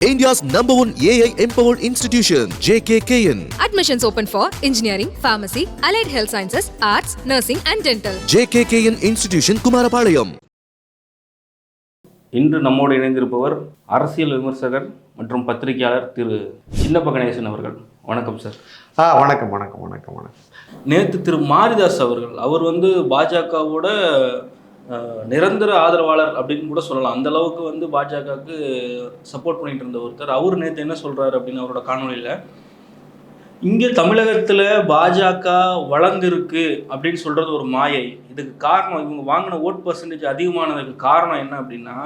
India's #1 AI empowered institution, JKKN. Admissions open for engineering, pharmacy, allied health sciences, arts, nursing and dental. JKKN Institution, Kumarapalayam. இன்று நம்மோடு இணைந்திருப்பவர் அரசியல் விமர்சகர் மற்றும் பத்திரிகையாளர் திரு சின்னப்ப கணேசன் அவர்கள். வணக்கம் சார். வணக்கம். நேற்று திரு மாரிதாஸ் அவர் பாஜகவோட நிரந்தர ஆதரவாளர் அப்படின்னு கூட சொல்லலாம். அந்த அளவுக்கு பாஜகவுக்கு சப்போர்ட் பண்ணிட்டு இருந்த ஒருத்தர் அவர் நேற்று என்ன சொல்றாரு அப்படின்னு அவரோட காணொலியில், இங்கே தமிழகத்தில் பாஜக வளர்ந்துருக்கு அப்படின்னு சொல்கிறது ஒரு மாயை. இதுக்கு காரணம் இவங்க வாங்கின ஓட் பர்சன்டேஜ் அதிகமானதுக்கு காரணம் என்ன அப்படின்னா,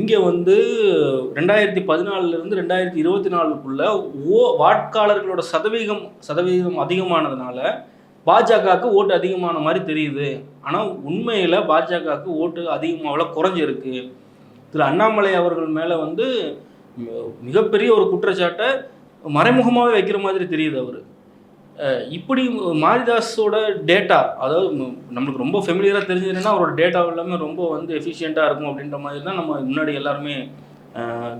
இங்கே 2014 2024 வாக்காளர்களோட சதவீதம் அதிகமானதுனால பாஜகவுக்கு ஓட்டு அதிகமான மாதிரி தெரியுது. ஆனால் உண்மையில் பாஜகவுக்கு ஓட்டு அதிகமாக குறைஞ்சிருக்கு. திரு அண்ணாமலை அவர்கள் மேலே மிகப்பெரிய ஒரு குற்றச்சாட்டை மறைமுகமாகவே வைக்கிற மாதிரி தெரியுது. அவர் இப்படி மாரிதாஸோட டேட்டா, அதாவது நம்மளுக்கு ரொம்ப ஃபெமிலியராக தெரிஞ்சதுன்னா அவரோட டேட்டா எல்லாமே ரொம்ப எஃபிஷியண்ட்டாக இருக்கும் அப்படின்ற மாதிரி தான் நம்ம முன்னாடி எல்லாருமே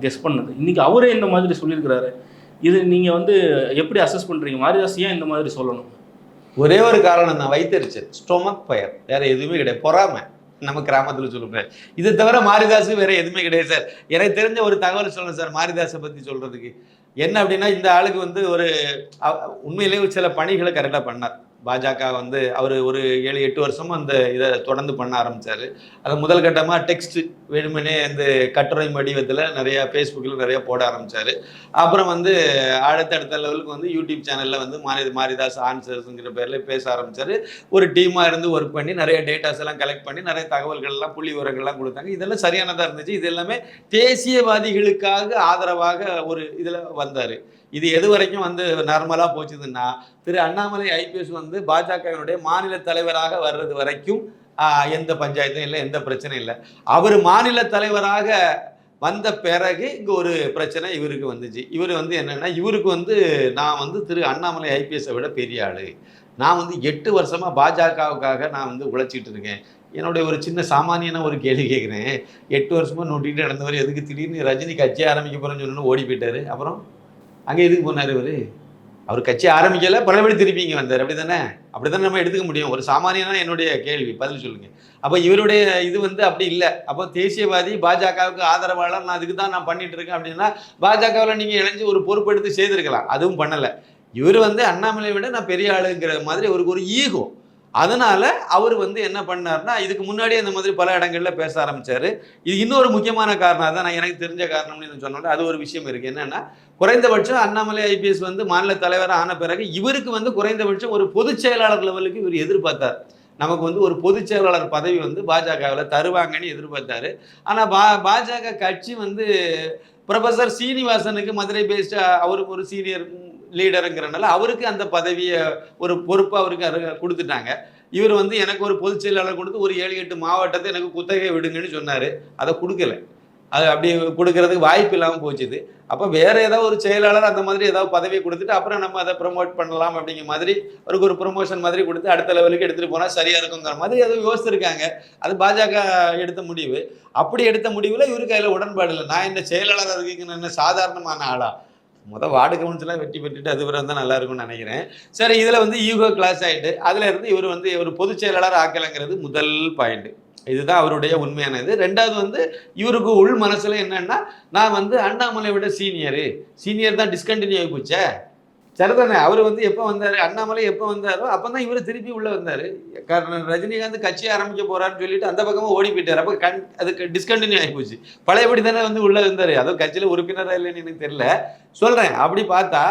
கெஸ் பண்ணது. இன்றைக்கி அவரே இந்த மாதிரி சொல்லியிருக்கிறாரு. இது நீங்கள் எப்படி அசஸ் பண்ணுறீங்க? மாரிதாஸ் ஏன் இந்த மாதிரி சொல்லணும்? ஒரே ஒரு காரணம் தான், வைத்தறிச்சல், ஸ்டொமக் ஃபயர், வேற எதுவுமே கிடையாது. பொறாமை நம்ம கிராமத்தில் சொல்லுவேன். இது தவிர மாரிதாஸு வேற எதுவுமே கிடையாது சார். எனக்கு தெரிஞ்ச ஒரு தகவல் சொல்லுங்க சார் மாரிதாஸை பற்றி சொல்றதுக்கு. என்ன அப்படின்னா, இந்த ஆளுக்கு ஒரு உண்மையிலேயே சில பணிகளை கரெக்டாக பண்ணார். பாஜக அவர் ஒரு 7-8 வருஷமும் அந்த இதை தொடர்ந்து பண்ண ஆரம்பித்தார். அதை முதல் கட்டமாக டெக்ஸ்ட் வேணுமனே அந்த கட்டுரை வடிவத்தில் நிறையா ஃபேஸ்புக்கில் நிறையா போட ஆரம்பித்தார். அப்புறம் அடுத்தடுத்த லெவலுக்கு யூடியூப் சேனலில் மாரிதாஸ் ஆன்சர்ஸுங்கிற பேரில் பேச ஆரம்பித்தார். ஒரு டீமாக இருந்து ஒர்க் பண்ணி நிறைய டேட்டாஸ் எல்லாம் கலெக்ட் பண்ணி நிறைய தகவல்கள்லாம் புள்ளி விவரங்கள்லாம் கொடுத்தாங்க. இதெல்லாம் சரியானதாக இருந்துச்சு. இது எல்லாமே தேசியவாதிகளுக்காக ஆதரவாக ஒரு இதில் வந்தார். இது எது வரைக்கும் நார்மலாக போச்சுதுன்னா, திரு அண்ணாமலை ஐபிஎஸ் பாஜகவினுடைய மாநில தலைவராக வர்றது வரைக்கும் எந்த பஞ்சாயத்தும் இல்லை, எந்த பிரச்சனையும் இல்லை. அவர் மாநில தலைவராக வந்த பிறகு இங்கே ஒரு பிரச்சனை இவருக்கு வந்துச்சு. இவர் என்னென்னா, இவருக்கு நான் திரு அண்ணாமலை ஐபிஎஸை விட பெரிய ஆள், நான் 8 வருஷமாக பாஜகவுக்காக நான் உழைச்சிட்டு இருக்கேன். என்னுடைய ஒரு சின்ன சாமானியன ஒரு கேள்வி கேட்குறேன். 8 வருஷமாக நோட்டிகிட்டு நடந்தவர் எதுக்கு திடீர்னு ரஜினி கட்சி ஆரம்பிக்க போகிறேன்னு சொன்னு ஓடி போயிட்டார்? அப்புறம் அங்கே எதுக்கு போனார் அவர் கட்சி ஆரம்பிக்கல, பழையபடி திருப்பி இங்கே வந்தார். அப்படி தானே நம்ம எடுத்துக்க முடியும். ஒரு சாமானியனா என்னுடைய கேள்வி, பதில் சொல்லுங்கள். அப்போ இவருடைய இது அப்படி இல்லை. அப்போ தேசியவாதி, பாஜகவுக்கு ஆதரவாளர், நான் அதுக்கு தான் நான் பண்ணிட்டு இருக்கேன் அப்படின்னா பாஜகவில் நீங்கள் இணைஞ்சு ஒரு பொறுப்பெடுத்து செய்திருக்கலாம். அதுவும் பண்ணலை. இவர் அண்ணாமலை விட நான் பெரிய ஆளுங்கிற மாதிரி அவருக்கு ஒரு ஈகோ. அதனால அவர் என்ன பண்ணார்னா, இதுக்கு முன்னாடி அந்த மாதிரி பல இடங்கள்ல பேச ஆரம்பிச்சாரு. இது இன்னொரு முக்கியமான காரணம் தான், நான் எனக்கு தெரிஞ்ச காரணம்னு சொன்னோம்னா அது ஒரு விஷயம் இருக்கு. என்னன்னா, குறைந்தபட்சம் அண்ணாமலை ஐபிஎஸ் மாநில தலைவர் ஆன பிறகு இவருக்கு குறைந்தபட்சம் ஒரு பொதுச் செயலாளர் லெவலுக்கு இவர் எதிர்பார்த்தார். நமக்கு ஒரு பொதுச் செயலாளர் பதவி பாஜகவில் தருவாங்கன்னு எதிர்பார்த்தாரு. ஆனால் பாஜக கட்சி ப்ரொஃபசர் சீனிவாசனுக்கு மதுரை பேஸ்ட், அவருக்கு ஒரு சீனியர் லீடருங்கிறனால அவருக்கு அந்த பதவியை, ஒரு பொறுப்பு அவருக்கு கொடுத்துட்டாங்க. இவர் எனக்கு ஒரு பொதுச் செயலாளர் கொடுத்து ஒரு 7-8 மாவட்டத்தை எனக்கு குத்தகை விடுங்கன்னு சொன்னார். அதை கொடுக்கல. அது அப்படி கொடுக்கறதுக்கு வாய்ப்பு இல்லாமல் போச்சுது. அப்போ வேற ஏதாவது ஒரு செயலாளர் அந்த மாதிரி ஏதாவது பதவியை கொடுத்துட்டு அப்புறம் நம்ம அதை ப்ரமோட் பண்ணலாம் அப்படிங்கிற மாதிரி அவருக்கு ஒரு ப்ரொமோஷன் மாதிரி கொடுத்து அடுத்த லெவலுக்கு எடுத்துகிட்டு போனால் சரியாக இருக்குங்கிற மாதிரி அதை யோசிச்சிருக்காங்க. அது பாஜக எடுத்த முடிவு. அப்படி எடுத்த முடிவில் இவருக்கு அதில் உடன்பாடு இல்லை. நான் இந்த செயலாளர் இருக்குன்னு என்ன சாதாரணமான ஆளா? வார்டு கவுன்சிலாக வெற்றி பெற்றுட்டு அது தான் நல்லா இருக்கும்னு நினைக்கிறேன். சரி, இதில் ஈகோ கிளாஸ் ஆகிட்டு அதில் இருந்து இவர் ஒரு பொதுச் செயலாளர் ஆக்கலைங்கிறது முதல் பாயிண்ட். இதுதான் அவருடைய உண்மையானது. ரெண்டாவது இவருக்கு உள் மனசுல என்னன்னா, நான் அண்ணாமலை விட சீனியர் தான் டிஸ்கண்டினியூ ஆகி போச்சே. சரிதானே? அவர் எப்போ வந்தார், அண்ணாமலை எப்போ வந்தாரோ அப்போ தான் இவர் திருப்பி உள்ளே வந்தார். காரணம், ரஜினிகாந்த் கட்சி ஆரம்பிக்க போகிறான்னு சொல்லிட்டு அந்த பக்கமாக ஓடி போயிட்டார். அப்போ அதுக்கு டிஸ்கண்டினியூ ஆகி போச்சு. பழையபடி தானே உள்ளே வந்தார். அதுவும் கட்சியில் உறுப்பினராக இல்லைன்னு எனக்கு தெரியல, சொல்கிறேன். அப்படி பார்த்தா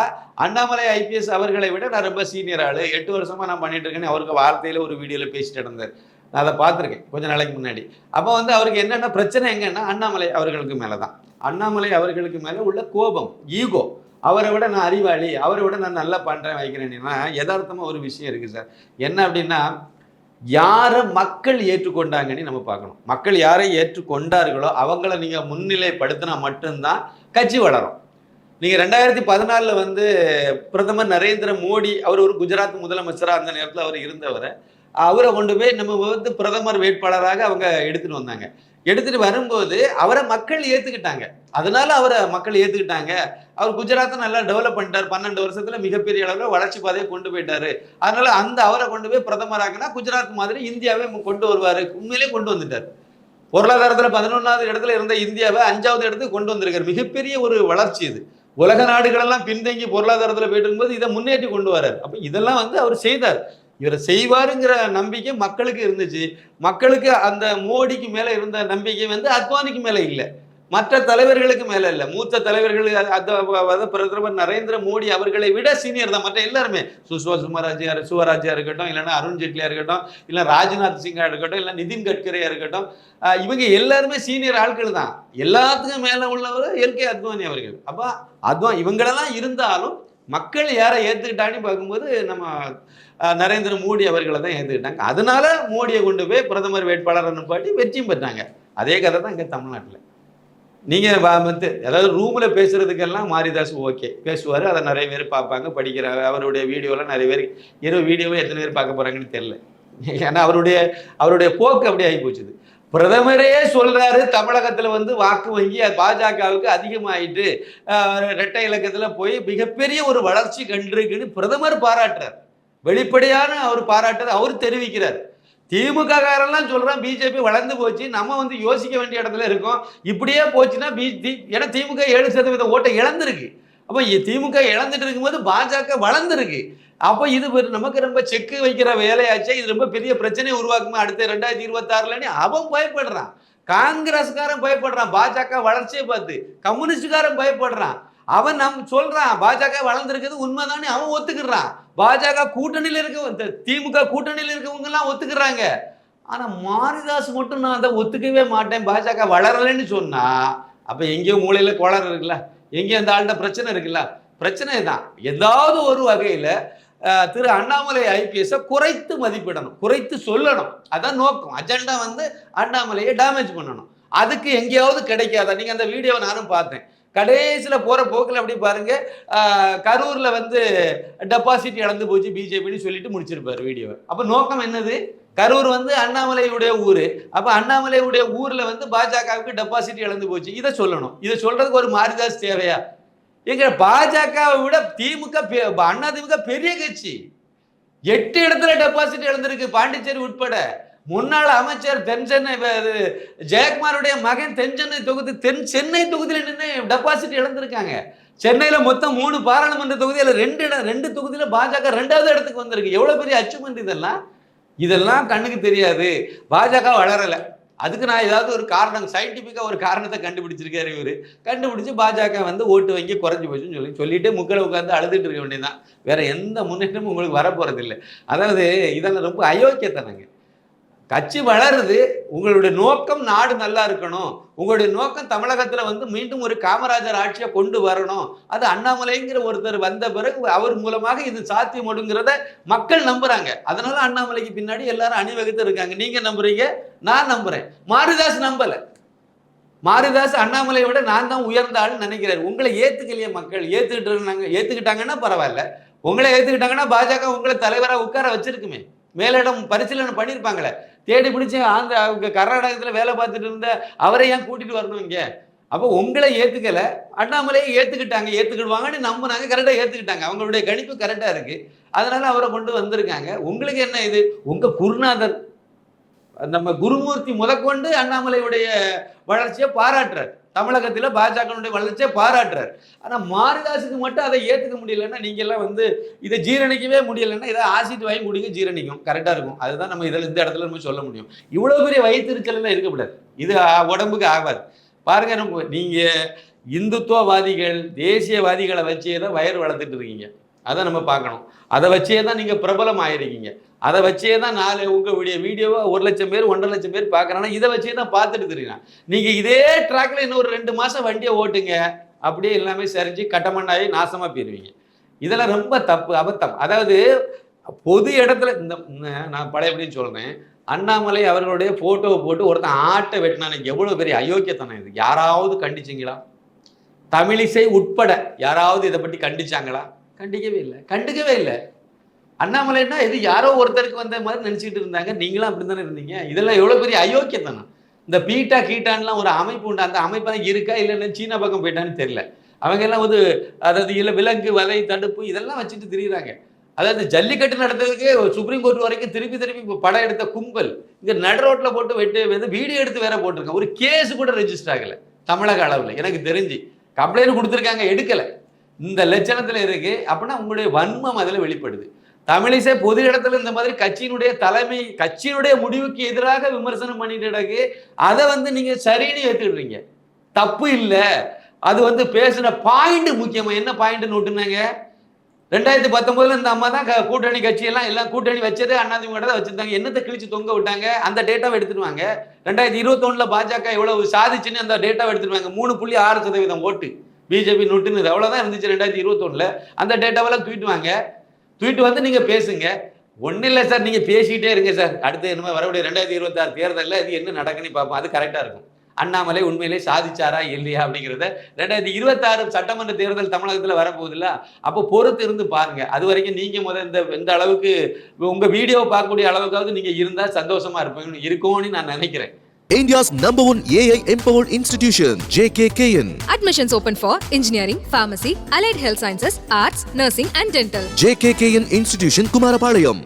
அண்ணாமலை ஐபிஎஸ் அவர்களை விட நான் ரொம்ப சீனியர் ஆள், 8 வருஷமாக நான் பண்ணிட்டு இருக்கேன்னு அவருக்கு வார்த்தையில் ஒரு வீடியோவில் பேசிட்டு இருந்தார். நான் அதை பார்த்துருக்கேன் கொஞ்ச நாளைக்கு முன்னாடி. அப்போ அவருக்கு என்னென்ன பிரச்சனை எங்கன்னா, அண்ணாமலை அவர்களுக்கு மேலே தான், அண்ணாமலை அவர்களுக்கு மேலே உள்ள கோபம், ஈகோ. அவரை விட நான் அறிவாளி, அவரை விட நான் நல்லா பண்ணுறேன் வைக்கிறேன்னா, யதார்த்தமாக ஒரு விஷயம் இருக்குது சார். என்ன அப்படின்னா, யாரை மக்கள் ஏற்றுக்கொண்டாங்கன்னு நம்ம பார்க்கணும். மக்கள் யாரை ஏற்றுக்கொண்டார்களோ அவங்கள நீங்கள் முன்னிலைப்படுத்தினா மட்டும்தான் கட்சி வளரும். நீங்கள் 2014 பிரதமர் நரேந்திர மோடி அவர் ஒரு குஜராத் முதலமைச்சராக அந்த நேரத்தில் அவர் இருந்தவரை, அவரை கொண்டு போய் நம்ம பிரதமர் வேட்பாளராக அவங்க எடுத்துகிட்டு வந்தாங்க. எடுத்துட்டு வரும்போது அவரை மக்கள் ஏத்துக்கிட்டாங்க. அதனால அவரை மக்கள் ஏத்துக்கிட்டாங்க. அவர் குஜராத்தை நல்லா டெவலப் பண்ணிட்டார். 12 வருஷத்துல மிகப்பெரிய அளவில் வளர்ச்சி பாதையை கொண்டு போயிட்டாரு. அதனால அந்த அவரை கொண்டு போய் பிரதமராக்கினா குஜராத் மாதிரி இந்தியாவை கொண்டு வருவாரு. உண்மையிலே கொண்டு வந்துட்டார். பொருளாதாரத்துல 11வது இடத்துல இருந்த இந்தியாவை 5வது இடத்துக்கு கொண்டு வந்திருக்காரு. மிகப்பெரிய ஒரு வளர்ச்சி இது. உலக நாடுகளெல்லாம் பின்தங்கி பொருளாதாரத்துல போயிட்டு இருக்கும்போது இதை முன்னேற்றி கொண்டு வர்றாரு. அப்ப இதெல்லாம் அவர் செய்தார். இவரை செய்வாருங்கிற நம்பிக்கை மக்களுக்கு இருந்துச்சு. மக்களுக்கு அந்த மோடிக்கு மேல இருந்த நம்பிக்கை அத்வானிக்கு மேல இல்லை, மற்ற தலைவர்களுக்கு மேல இல்லை. மூத்த தலைவர்கள் பிரதமர் நரேந்திர மோடி அவர்களை விட சீனியர் தான் மற்ற எல்லாருமே. சுவராஜ்யா இருக்கட்டும், இல்லைன்னா அருண் ஜேட்லியா இருக்கட்டும், இல்லை ராஜ்நாத் சிங்கா இருக்கட்டும், இல்லை நிதின் கட்கரியா இருக்கட்டும், இவங்க எல்லாருமே சீனியர் ஆட்கள் தான். எல்லாத்துக்கும் மேல உள்ளவர் எல்கே அத்வானி அவர்கள். அப்ப இவங்களெல்லாம் இருந்தாலும் மக்கள் யாரை ஏத்துக்கிட்டான்னு பார்க்கும்போது நம்ம நரேந்திர மோடி அவர்களை தான் ஏத்துக்கிட்டாங்க. அதனால மோடியை கொண்டு போய் பிரதமர் வேட்பாளர் பாட்டி வெற்றியும் பெற்றாங்க. அதே கதை தான் இங்க தமிழ்நாட்டில். நீங்க அதாவது ரூம்ல பேசுறதுக்கெல்லாம் மாரிதாஸ் ஓகே பேசுவாரு. அதை நிறைய பேர் பார்ப்பாங்க, படிக்கிறாங்க. அவருடைய வீடியோலாம் நிறைய பேர் வீடியோவை எத்தனை பேர் பார்க்க போறாங்கன்னு தெரியல. ஏன்னா அவருடைய போக்கு அப்படி ஆகி போச்சுது. பிரதமரே சொல்றாரு தமிழகத்துல வாக்கு வங்கி பாஜகவுக்கு அதிகமாயிட்டு இரட்டை இலக்கத்துல போய் மிகப்பெரிய ஒரு வளர்ச்சி கண்டிருக்குன்னு பிரதமர் பாராட்டுறார். வெளிப்படையான அவர் பாராட்டுறது அவர் தெரிவிக்கிறார். திமுக காரெல்லாம் சொல்றான் பிஜேபி வளர்ந்து போச்சு, நம்ம யோசிக்க வேண்டிய இடத்துல இருக்கோம். இப்படியே போச்சுன்னா ஏன்னா திமுக 7% ஓட்டை இழந்திருக்கு. அப்ப திமுக இழந்துட்டு இருக்கும்போது பாஜக வளர்ந்துருக்கு. அப்போ இது நமக்கு ரொம்ப செக்கு வைக்கிற வேலையாச்சே, இது ரொம்ப பெரிய பிரச்சனையை உருவாக்குமா அடுத்த 2026 அவன் பயப்படுறான். காங்கிரஸ்காரன் பயப்படுறான் பாஜக வளர்ச்சியை பார்த்து. கம்யூனிஸ்டுக்காரன் பயப்படுறான். அவன் சொல்றான் பாஜக வளர்ந்துருக்குது உண்மைதானே அவன் ஒத்துக்கிறான். பாஜக கூட்டணியில் இருக்க திமுக கூட்டணியில் இருக்கவங்க எல்லாம் ஒத்துக்கிறாங்க. ஆனா மாரிதாஸ் மட்டும் நான் அதை ஒத்துக்கவே மாட்டேன், பாஜக வளரலன்னு சொன்னா அப்ப எங்கேயோ மூலையில கோளாறு இருக்குல்ல, எங்கேயோ அந்த ஆள்கிட்ட பிரச்சனை இருக்குல்ல. பிரச்சனை தான் ஏதாவது ஒரு வகையில திரு அண்ணாமலை ஐபிஎஸ் குறைத்து மதிப்பிடணும், குறைத்து சொல்லணும். அதான் நோக்கம். அஜெண்டா அண்ணாமலையை டேமேஜ் பண்ணணும். அதுக்கு எங்கேயாவது கிடைக்காதா? நீங்க அந்த வீடியோவை நானும் பார்த்தேன். கடைசியில போற போக்கில் அப்படி பாருங்க, கரூர்ல டெபாசிட் இழந்து போச்சு பிஜேபின்னு சொல்லிட்டு முடிச்சிருப்பாரு வீடியோவை. அப்ப நோக்கம் என்னது? கரூர் அண்ணாமலையுடைய ஊரு. அப்ப அண்ணாமலையுடைய ஊர்ல பாஜகவுக்கு டெபாசிட் இழந்து போச்சு, இதை சொல்லணும். இதை சொல்றதுக்கு ஒரு மாரிதாஸ் தேவையா? எங்க பாஜகவை விட அதிமுக பெரிய கட்சி. 8 இடத்துல டெபாசிட் இழந்திருக்கு, பாண்டிச்சேரி உட்பட. முன்னாள் அமைச்சர் தென் சென்னை ஜெயக்குமாருடைய மகன் தென் சென்னை தொகுதியில் நின்று டெபாசிட் இழந்திருக்காங்க. சென்னையில மொத்தம் 3 பாராளுமன்ற தொகுதியில் 2 தொகுதியில பாஜக 2வது இடத்துக்கு வந்திருக்கு. எவ்வளவு பெரிய அச்சீவ்மெண்ட் இதெல்லாம் கண்ணுக்கு தெரியாது. பாஜக வளரல. அதுக்கு நான் ஏதாவது ஒரு காரணம், சயின்டிஃபிக்கா ஒரு காரணத்தை கண்டுபிடிச்சிருக்காரு இவரு. கண்டுபிடிச்சு பாஜக ஓட்டு வங்கி குறைஞ்சு போச்சுன்னு சொல்லிட்டு முக்களை உட்கார்ந்து அழுதுட்டு இருக்க வேண்டியதுதான். வேற எந்த முன்னேற்றமும் உங்களுக்கு வரப்போறது இல்லை. அதாவது இதெல்லாம் ரொம்ப அயோக்கியத்தனங்க. கட்சி வளருது, உங்களுடைய நோக்கம் நாடு நல்லா இருக்கணும், உங்களுடைய நோக்கம் தமிழகத்துல மீண்டும் ஒரு காமராஜர் ஆட்சியை கொண்டு வரணும். அது அண்ணாமலைங்கிற ஒருத்தர் வந்த பிறகு அவர் மூலமாக இது சாத்தியமோடுங்கிறத மக்கள் நம்புறாங்க. அதனால அண்ணாமலைக்கு பின்னாடி எல்லாரும் அணிவகுத்து இருக்காங்க. நீங்க நம்புறீங்க, நான் நம்புறேன். மாரிதாஸ் நம்பல. மாரிதாஸ் அண்ணாமலையை விட நான் தான் உயர்ந்த ஆள்னு நினைக்கிறாரு. உங்களை ஏத்துக்கலையே மக்கள். ஏத்துக்கிட்டாங்கன்னா பரவாயில்ல. உங்களை ஏத்துக்கிட்டாங்கன்னா பாஜக உங்களை தலைவராக உட்கார வச்சிருக்குமே, மேலிடம் பரிசீலனை பண்ணியிருப்பாங்களே. தேடி பிடிச்சி கர்நாடகத்தில் வேலை பார்த்துட்டு இருந்த அவரை ஏன் கூட்டிட்டு வரணும் இங்க? அப்போ உங்களை ஏத்துக்கல, அண்ணாமலையை ஏத்துக்கிடுவாங்கன்னு நம்பினாங்க. கரெக்டா ஏத்துக்கிட்டாங்க. அவங்களுடைய கணிப்பு கரெக்டா இருக்கு. அதனால அவரை கொண்டு வந்திருக்காங்க. உங்களுக்கு என்ன இது? உங்க குருநாதர் நம்ம குருமூர்த்தி முதற்கொண்டு அண்ணாமலையுடைய வளர்ச்சியை பாராட்டுறார். தமிழகத்தில் பாஜகனுடைய வளர்ச்சியை பாராட்டுறார். ஆனால் மாரிதாஸுக்கு மட்டும் அதை ஏற்றுக்க முடியலன்னா, நீங்க எல்லாம் இதை ஜீரணிக்கவே முடியலைன்னா இதை ஆசிட் வாங்கி குடிங்க, ஜீரணிக்கும், கரெக்டாக இருக்கும். அதுதான் நம்ம இந்த இடத்துல நம்ம சொல்ல முடியும். இவ்வளோ பெரிய வயிற்றுச்சல் எல்லாம் இருக்கக்கூடாது. இது உடம்புக்கு ஆகாது. பாருங்க, நீங்க இந்துத்துவவாதிகள் தேசியவாதிகளை வச்சே தான் வயர் வளர்த்துட்டு இருக்கீங்க. அதை நம்ம பார்க்கணும். அதை வச்சே தான் நீங்க பிரபலம் ஆயிருக்கீங்க. அதை வச்சே தான் உங்களுடைய வீடியோவை 1 லட்சம் பேர் 1.5 லட்சம் பேர் பார்க்குறாங்கன்னா இதை வச்சே தான் பார்த்துட்டு தெரியுங்க. நீங்கள் இதே ட்ராக்ல இன்னும் ஒரு 2 மாதம் வண்டியை ஓட்டுங்க, அப்படியே எல்லாமே சரிஞ்சு கட்டமண்டாயி நாசமாக போயிடுவீங்க. இதெல்லாம் ரொம்ப தப்பு, அபத்தம். அதாவது பொது இடத்துல நான் பழையபடியும் சொல்கிறேன், அண்ணாமலை அவர்களுடைய ஃபோட்டோவை போட்டு ஒருத்தன் ஆட்டை வெட்டினானுக்கு எவ்வளோ பெரிய அயோக்கியத்தனம் இது. யாராவது கண்டிச்சிங்களா? தமிழிசை உட்பட யாராவது இதை பற்றி கண்டிச்சாங்களா? கண்டுக்கவே இல்லை. அண்ணாமலைன்னா இது யாரோ ஒருத்தருக்கு வந்த மாதிரி நினச்சிக்கிட்டு இருந்தாங்க. நீங்களும் அப்படி தானே இருந்தீங்க. இதெல்லாம் எவ்வளோ பெரிய அயோக்கியத்தனம். இந்த பீட்டா கீட்டான்லாம் ஒரு அமைப்பு உண்டு. அந்த அமைப்பு இருக்கா இல்லைன்னா சீனா பக்கம் போயிட்டான்னு தெரியல. அவங்க எல்லாம் வந்து அதாவது இல்லை விலங்கு வலை தடுப்பு இதெல்லாம் வச்சுட்டு திரியுறாங்க. அதாவது ஜல்லிக்கட்டு நடத்துறதுக்கு சுப்ரீம் கோர்ட் வரைக்கும் திருப்பி படம் எடுத்த கும்பல் இங்க நடு ரோட்ல போட்டு வெட்டு வீடியோ எடுத்து வேற போட்டிருக்காங்க. ஒரு கேஸ் கூட ரெஜிஸ்டர் ஆகல தமிழக அளவில் எனக்கு தெரிஞ்சு. கம்ப்ளைண்ட் கொடுத்துருக்காங்க, எடுக்கல. இந்த லட்சணத்துல இருக்கு அப்படின்னா உங்களுடைய வன்மம் அதில் வெளிப்படுது. தமிழிசை பொது இடத்துல இந்த மாதிரி கட்சியினுடைய தலைமை கட்சியினுடைய முடிவுக்கு எதிராக விமர்சனம் பண்ணிட்டு கிடக்கு. அதை வந்து நீங்க சரின்னு ஏத்துடுறீங்க. தப்பு இல்லை, அது வந்து பேசுன பாயிண்ட் முக்கியமா. என்ன பாயிண்ட் நோட்டுனாங்க? 2019 இந்த அம்மா தான் கூட்டணி கட்சியெல்லாம் எல்லாம் கூட்டணி வச்சது அதிமுக தான் வச்சிருந்தாங்க. என்னத்தை கிழிச்சு தொங்க விட்டாங்க? அந்த டேட்டாவை எடுத்துருவாங்க. 2021 பாஜக எவ்வளவு சாதிச்சுன்னு அந்த டேட்டாவை எடுத்துருவாங்க. 3.6% ஓட்டு பிஜேபி நொட்டுன்னு அவ்வளவுதான் இருந்துச்சு 2021. அந்த டேட்டாவெல்லாம் தூக்கிட்டு வந்து நீங்க பேசுங்க. ஒன்றும் இல்லை சார், நீங்க பேசிக்கிட்டே இருங்க சார். அடுத்து என்ன வரக்கூடிய 2026 தேர்தலில் இது என்ன நடக்குன்னு பார்ப்போம். அது கரெக்டா இருக்கும். அண்ணாமலை உண்மையிலே சாதிச்சாரா இல்லையா அப்படிங்கிறத 2026 சட்டமன்ற தேர்தல் தமிழகத்தில் வரப்போகுதுல்ல, அப்போ பொறுத்து இருந்து பாருங்க. அது வரைக்கும் நீங்க இந்த அளவுக்கு உங்க வீடியோ பார்க்கக்கூடிய அளவுக்காவது நீங்க இருந்தா சந்தோஷமா இருக்கும்னு நான் நினைக்கிறேன். India's #1 AI empowered institution, JKKN. Admissions open for engineering, pharmacy, allied health sciences, arts, nursing and dental. JKKN Institution, Kumarapalayam.